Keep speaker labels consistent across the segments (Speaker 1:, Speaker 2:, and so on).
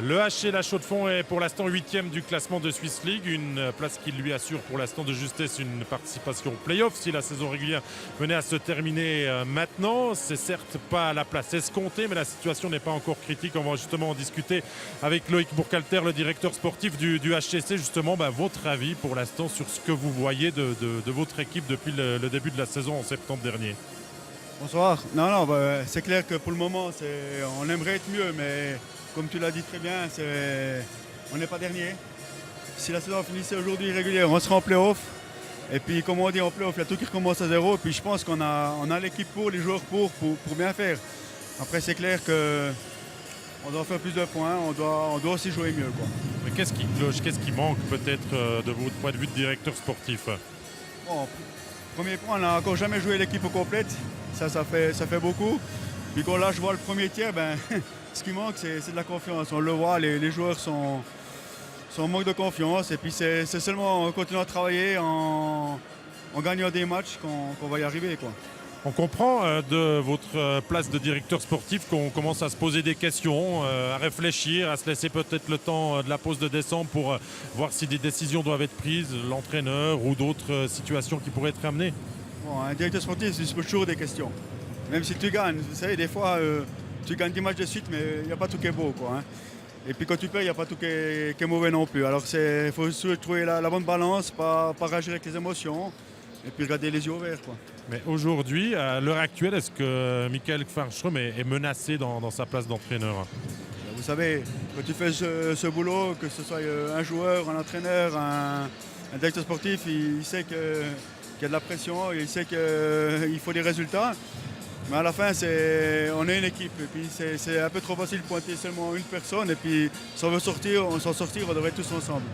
Speaker 1: Le HC La Chaux-de-Fonds est pour l'instant 8e du classement de Swiss League, une place qui lui assure pour l'instant de justesse une participation au play-off si la saison régulière venait à se terminer maintenant. C'est certes pas la place escomptée, mais la situation n'est pas encore critique. On va justement en discuter avec Loïc Bourcalter, le directeur sportif du HCC. Justement, votre avis pour l'instant sur ce que vous voyez de votre équipe depuis le début de la saison en septembre dernier.
Speaker 2: Bonsoir. Non, c'est clair que pour le moment, on aimerait être mieux, mais comme tu l'as dit très bien, on n'est pas dernier. Si la saison finissait aujourd'hui régulière, on sera en play-off. Et puis, comme on dit en play-off, il y a tout qui recommence à zéro. Et puis, je pense qu'on a l'équipe les joueurs pour bien faire. Après, c'est clair qu'on doit faire plus de points, on doit aussi jouer mieux, quoi.
Speaker 1: Mais qu'est-ce qui cloche, qu'est-ce qui manque peut-être de votre point de vue de directeur sportif?
Speaker 2: Bon, premier point, on n'a encore jamais joué l'équipe au complète. Ça fait beaucoup. Puis quand là, je vois le premier tiers, ce qui manque, c'est de la confiance. On le voit, les joueurs sont en manque de confiance. Et puis c'est seulement en continuant à travailler, en gagnant des matchs qu'on va y arriver, quoi.
Speaker 1: On comprend de votre place de directeur sportif qu'on commence à se poser des questions, à réfléchir, à se laisser peut-être le temps de la pause de décembre pour voir si des décisions doivent être prises, l'entraîneur ou d'autres situations qui pourraient être amenées.
Speaker 2: Bon, un directeur sportif, il se pose toujours des questions. Même si tu gagnes, vous savez, des fois, tu gagnes 10 matchs de suite, mais il n'y a pas tout qui est beau, quoi, hein. Et puis quand tu perds, il n'y a pas tout qui est mauvais non plus. Alors il faut trouver la bonne balance, pas réagir avec les émotions, et puis regarder les yeux ouverts, quoi.
Speaker 1: Mais aujourd'hui, à l'heure actuelle, est-ce que Michael Kvarnström est menacé dans sa place d'entraîneur?
Speaker 2: Vous savez, quand tu fais ce boulot, que ce soit un joueur, un entraîneur, un directeur sportif, il sait qu'il y a de la pression, il sait qu'il faut des résultats. Mais à la fin, on est une équipe. Et puis c'est un peu trop facile de pointer seulement une personne. Et puis si on veut sortir, on devrait être tous ensemble.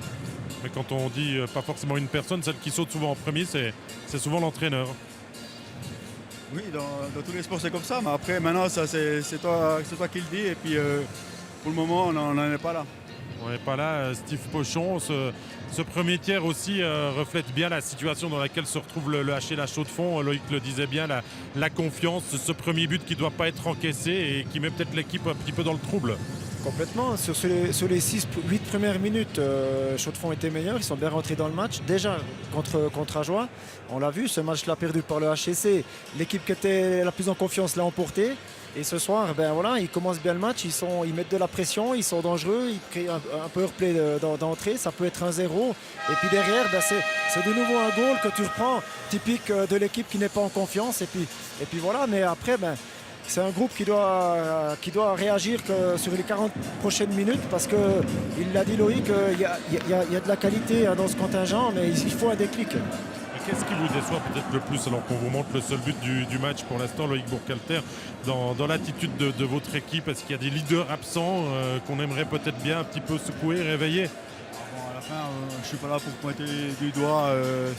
Speaker 1: Mais quand on dit pas forcément une personne, celle qui saute souvent en premier, c'est souvent l'entraîneur.
Speaker 2: Oui, dans tous les sports, c'est comme ça. Mais après, maintenant, ça, c'est toi qui le dis. Et puis pour le moment, on n'en est pas là.
Speaker 1: On n'est pas là. Steve Pochon, ce premier tiers aussi reflète bien la situation dans laquelle se retrouve le HC La Chaux-de-Fonds. Loïc le disait bien, la confiance, ce premier but qui ne doit pas être encaissé et qui met peut-être l'équipe un petit peu dans le trouble.
Speaker 3: Complètement. Sur les 6-8 premières minutes, Chaux-de-Fonds était meilleur. Ils sont bien rentrés dans le match. Déjà contre Ajoie, on l'a vu, ce match-là perdu par le HCC. L'équipe qui était la plus en confiance l'a emporté. Et ce soir, ils commencent bien le match, ils mettent de la pression, ils sont dangereux, ils créent un power play d'entrée, ça peut être 1-0. Et puis derrière, c'est de nouveau un goal que tu reprends, typique de l'équipe qui n'est pas en confiance. Et puis voilà, mais après, c'est un groupe qui doit réagir sur les 40 prochaines minutes parce qu'il l'a dit Loïc, il y a de la qualité dans ce contingent, mais il faut un déclic.
Speaker 1: Qu'est-ce qui vous déçoit peut-être le plus alors qu'on vous montre le seul but du match pour l'instant, Loïc Bourcalter, dans l'attitude de votre équipe? Est-ce qu'il y a des leaders absents qu'on aimerait peut-être bien un petit peu secouer, réveiller?
Speaker 2: Bon, à la fin, je ne suis pas là pour pointer du doigt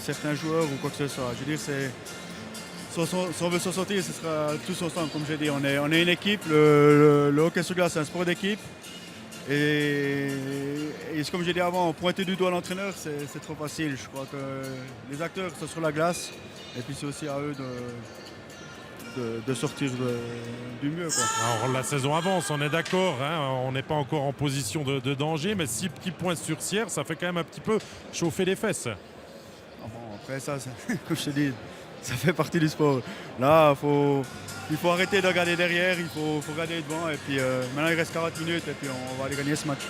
Speaker 2: certains joueurs ou quoi que ce soit. Je veux dire, si on veut s'en sortir, ce sera tous ensemble, comme j'ai dit. On est une équipe, le hockey sur glace, c'est un sport d'équipe. Et comme j'ai dit avant, pointer du doigt l'entraîneur, c'est trop facile. Je crois que les acteurs sont sur la glace et puis c'est aussi à eux de sortir du mieux, quoi.
Speaker 1: Alors la saison avance, on est d'accord, hein, on n'est pas encore en position de danger, mais 6 petits points sur Sierre, ça fait quand même un petit peu chauffer les fesses.
Speaker 2: Ah bon, après ça, comme je te dis, ça fait partie du sport. Là, il faut arrêter de regarder derrière, il faut regarder devant. Et puis maintenant, il reste 40 minutes et puis on va aller gagner ce match.